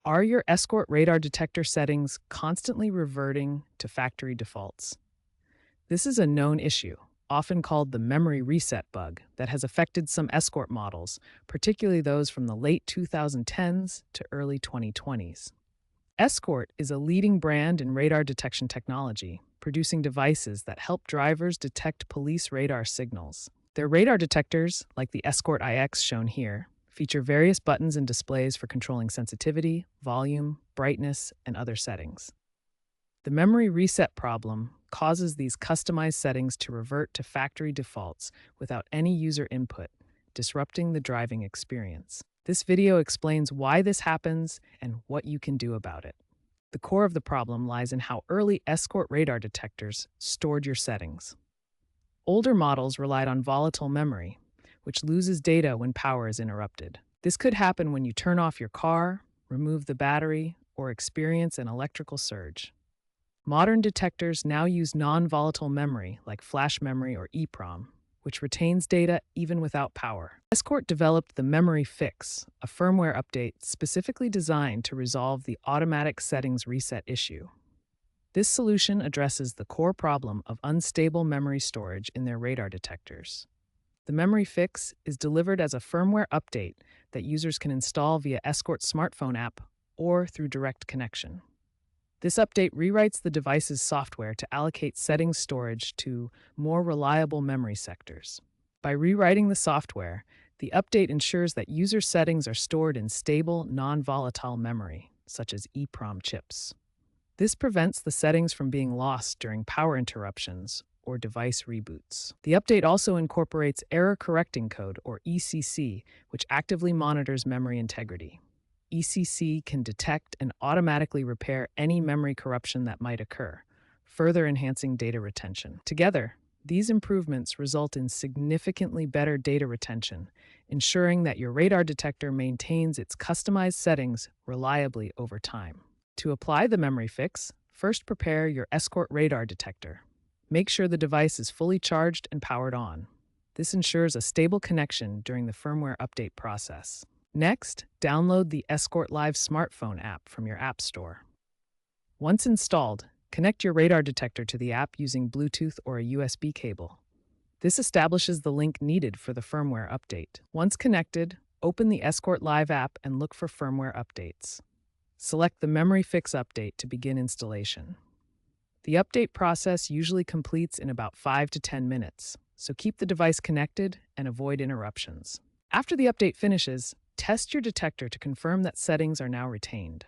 Are your Escort radar detector settings constantly reverting to factory defaults? This is a known issue, often called the memory reset bug, that has affected some Escort models, particularly those from the late 2010s to early 2020s. Escort is a leading brand in radar detection technology, producing devices that help drivers detect police radar signals. Their radar detectors, like the Escort IX shown here, feature various buttons and displays for controlling sensitivity, volume, brightness, and other settings. The memory reset problem causes these customized settings to revert to factory defaults without any user input, disrupting the driving experience. This video explains why this happens and what you can do about it. The core of the problem lies in how early Escort radar detectors stored your settings. Older models relied on volatile memory, which loses data when power is interrupted. This could happen when you turn off your car, remove the battery, or experience an electrical surge. Modern detectors now use non-volatile memory like flash memory or EEPROM, which retains data even without power. Escort developed the Memory Fix, a firmware update specifically designed to resolve the automatic settings reset issue. This solution addresses the core problem of unstable memory storage in their radar detectors. The Memory Fix is delivered as a firmware update that users can install via Escort's smartphone app or through direct connection. This update rewrites the device's software to allocate settings storage to more reliable memory sectors. By rewriting the software, the update ensures that user settings are stored in stable, non-volatile memory, such as EEPROM chips. This prevents the settings from being lost during power interruptions or device reboots. The update also incorporates error correcting code, or ECC, which actively monitors memory integrity. ECC can detect and automatically repair any memory corruption that might occur, further enhancing data retention. Together, these improvements result in significantly better data retention, ensuring that your radar detector maintains its customized settings reliably over time. To apply the memory fix, first prepare your Escort radar detector. Make sure the device is fully charged and powered on. This ensures a stable connection during the firmware update process. Next, download the Escort Live smartphone app from your app store. Once installed, connect your radar detector to the app using Bluetooth or a USB cable. This establishes the link needed for the firmware update. Once connected, open the Escort Live app and look for firmware updates. Select the Memory Fix update to begin installation. The update process usually completes in about 5 to 10 minutes, so keep the device connected and avoid interruptions. After the update finishes, test your detector to confirm that settings are now retained.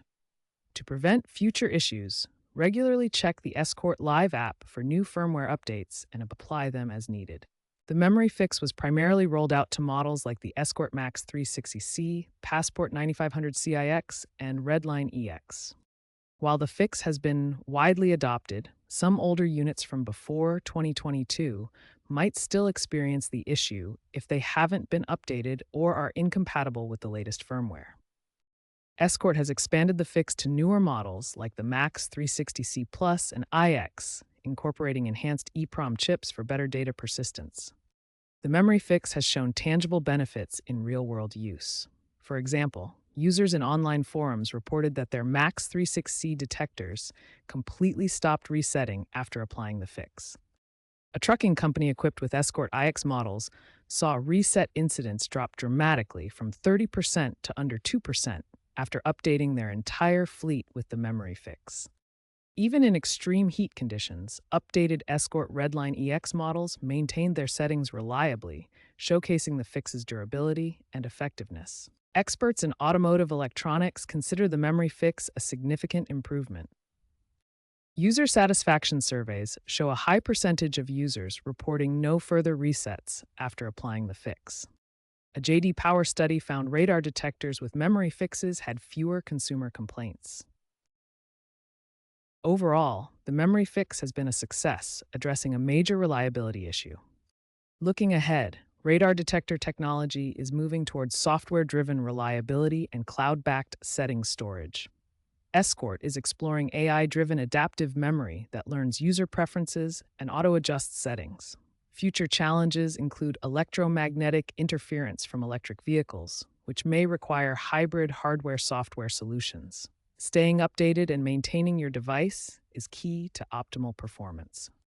To prevent future issues, regularly check the Escort Live app for new firmware updates and apply them as needed. The Memory Fix was primarily rolled out to models like the Escort Max 360C, Passport 9500 CIX, and Redline EX. While the fix has been widely adopted, some older units from before 2022 might still experience the issue if they haven't been updated or are incompatible with the latest firmware. Escort has expanded the fix to newer models like the Max 360C Plus and iX, incorporating enhanced EEPROM chips for better data persistence. The memory fix has shown tangible benefits in real-world use. For example, users in online forums reported that their Max 36C detectors completely stopped resetting after applying the fix. A trucking company equipped with Escort iX models saw reset incidents drop dramatically from 30% to under 2% after updating their entire fleet with the memory fix. Even in extreme heat conditions, updated Escort Redline EX models maintained their settings reliably, showcasing the fix's durability and effectiveness. Experts in automotive electronics consider the memory fix a significant improvement. User satisfaction surveys show a high percentage of users reporting no further resets after applying the fix. A J.D. Power study found radar detectors with memory fixes had fewer consumer complaints. Overall, the memory fix has been a success, addressing a major reliability issue. Looking ahead, radar detector technology is moving towards software-driven reliability and cloud-backed settings storage. Escort is exploring AI-driven adaptive memory that learns user preferences and auto-adjusts settings. Future challenges include electromagnetic interference from electric vehicles, which may require hybrid hardware-software solutions. Staying updated and maintaining your device is key to optimal performance.